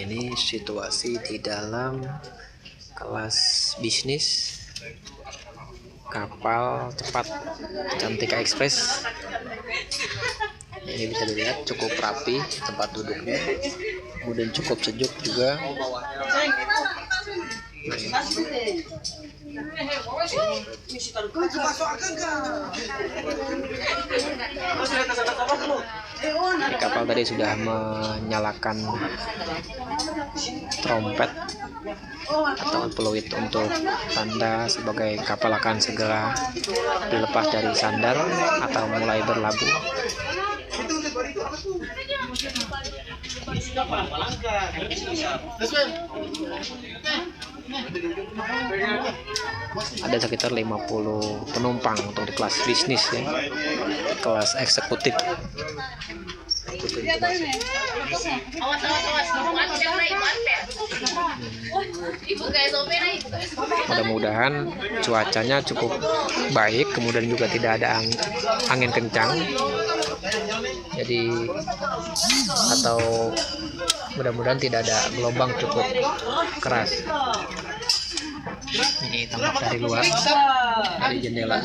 Ini situasi di dalam kelas bisnis kapal cepat Cantika Express. Ini bisa dilihat cukup rapi tempat duduknya, kemudian cukup sejuk juga. Di kapal tadi sudah menyalakan trompet atau peluit untuk tanda sebagai kapal akan segera dilepas dari sandar atau mulai berlabuh. Ada sekitar 50 penumpang untuk di kelas bisnis ya, kelas eksekutif. Mudah-mudahan cuacanya cukup baik, kemudian juga tidak ada angin kencang. Jadi atau mudah-mudahan tidak ada gelombang cukup keras. Ini tampak dari luar, dari jendela.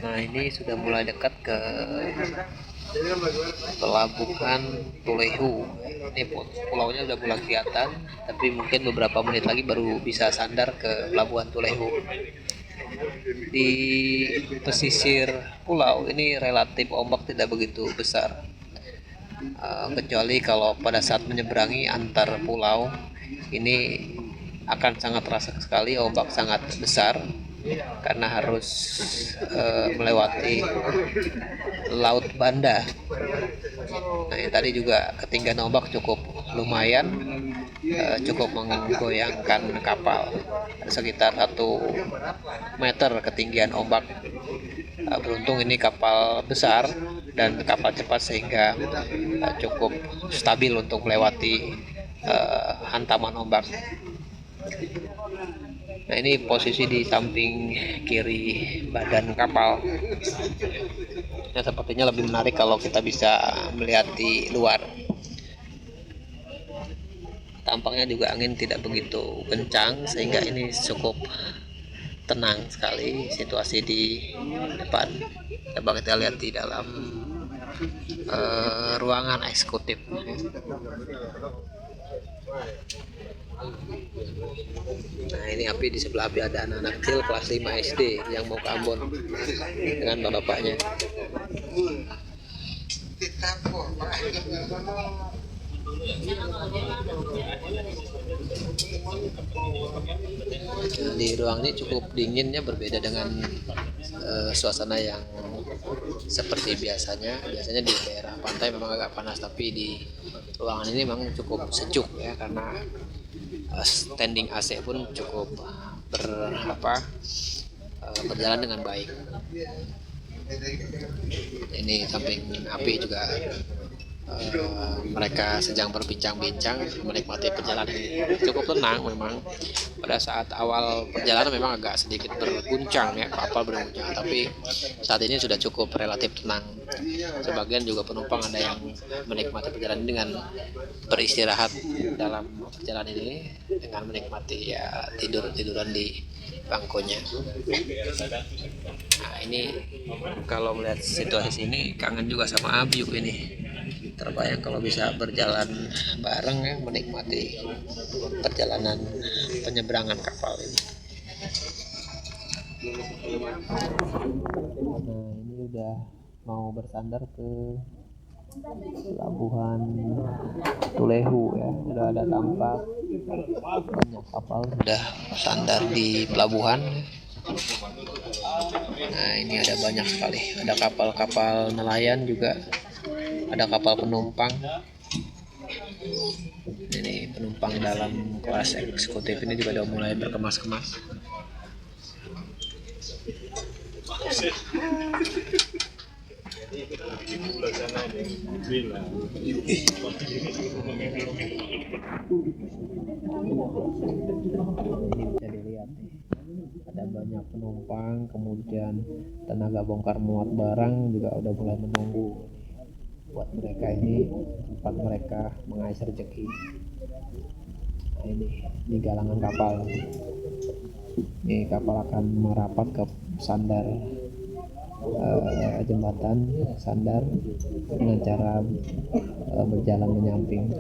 Nah, ini sudah mulai dekat ke pelabuhan Tulehu. Ini pulaunya udah mulai kelihatan, tapi mungkin beberapa menit lagi baru bisa sandar ke pelabuhan Tulehu. Di pesisir pulau ini relatif ombak tidak begitu besar, kecuali kalau pada saat menyeberangi antar pulau ini akan sangat terasa sekali ombak sangat besar karena harus melewati Laut Banda. Nah, tadi juga ketinggian ombak cukup lumayan, cukup menggoyangkan kapal, sekitar 1 meter ketinggian ombak. Beruntung ini kapal besar dan kapal cepat sehingga cukup stabil untuk melewati hantaman ombak. Nah, ini posisi di samping kiri badan kapal. Nah, sepertinya lebih menarik kalau kita bisa melihat di luar. Tampaknya juga angin tidak begitu kencang sehingga ini cukup tenang sekali situasi di depan. Coba kita lihat di dalam ruangan eksekutif. Nah, ini Api, di sebelah Api ada anak-anak kecil kelas 5 SD yang mau ke Ambon dengan bapaknya. Di ruang ini cukup dinginnya, berbeda dengan suasana yang seperti biasanya. Biasanya di daerah pantai memang agak panas, tapi di ruangan ini memang cukup sejuk ya, karena standing AC pun cukup berjalan dengan baik. Ini samping Api juga mereka sedang berbincang-bincang menikmati perjalanan ini. Cukup tenang memang. Pada saat awal perjalanan memang agak sedikit berguncang ya, kapal berguncang, tapi saat ini sudah cukup relatif tenang. Sebagian juga penumpang ada yang menikmati perjalanan dengan beristirahat dalam perjalanan ini dengan menikmati ya tiduran di bangkunya. Nah, ini kalau melihat situasi ini kangen juga sama Abiuk ini. Terbayang kalau bisa berjalan bareng ya, menikmati perjalanan penyeberangan kapal ini. Nah, ini udah mau bersandar ke pelabuhan Tulehu ya. Sudah ada tampak banyak kapal sudah sandar di pelabuhan. Nah, ini ada banyak sekali, ada kapal-kapal nelayan juga, ada kapal penumpang. Ini penumpang dalam kelas eksekutif ini juga udah mulai berkemas-kemas. Ini bisa dilihat nih, ada banyak penumpang, kemudian tenaga bongkar muat barang juga udah mulai menunggu buat mereka ini tempat mereka mengais rezeki. Nah, ini di galangan kapal, ini kapal akan merapat ke sandar jembatan sandar dengan cara berjalan menyamping.